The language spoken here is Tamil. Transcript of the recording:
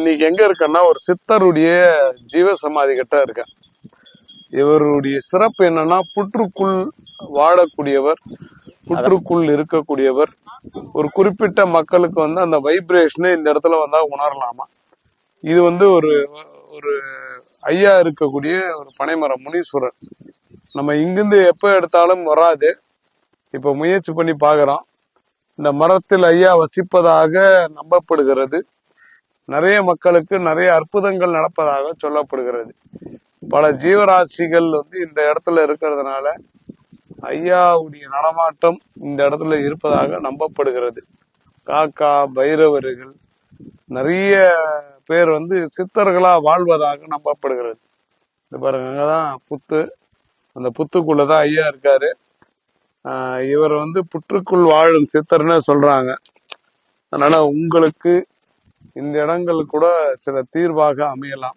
இன்னைக்கு எங்க இருக்கேன்னா ஒரு சித்தருடைய ஜீவ சமாதி கிட்ட இருக்கேன். இவருடைய சிறப்பு என்னன்னா புற்றுக்குள் வாழக்கூடியவர், புற்றுக்குள் இருக்கக்கூடியவர். ஒரு குறிப்பிட்ட மக்களுக்கு அந்த வைப்ரேஷனை இந்த இடத்துல வந்தா உணரலாமா. இது ஒரு ஒரு ஐயா இருக்கக்கூடிய ஒரு பனைமரம் முனீஸ்வரர். நம்ம இங்கிருந்து எப்ப எடுத்தாலும் வராது. இப்ப முயற்சி பண்ணி பாக்குறோம். இந்த மரத்தில் ஐயா வசிப்பதாக நம்பப்படுகிறது. நிறைய மக்களுக்கு நிறைய அற்புதங்கள் நடப்பதாக சொல்லப்படுகிறது. பல ஜீவராசிகள் இந்த இடத்துல இருக்கிறதுனால ஐயாவுடைய நடமாட்டம் இந்த இடத்துல இருப்பதாக நம்பப்படுகிறது. காக்கா பைரவர்கள் நிறைய பேர் சித்தர்களா வாழ்வதாக நம்பப்படுகிறது. இது பாருங்க, அங்கதான் புத்து, அந்த புத்துக்குள்ளதான் ஐயா இருக்காரு. இவர் புற்றுக்குள் வாழும் சித்தர்னு சொல்றாங்க. அதனால உங்களுக்கு இந்த இடங்கள் கூட சில தீர்வாக அமையலாம்.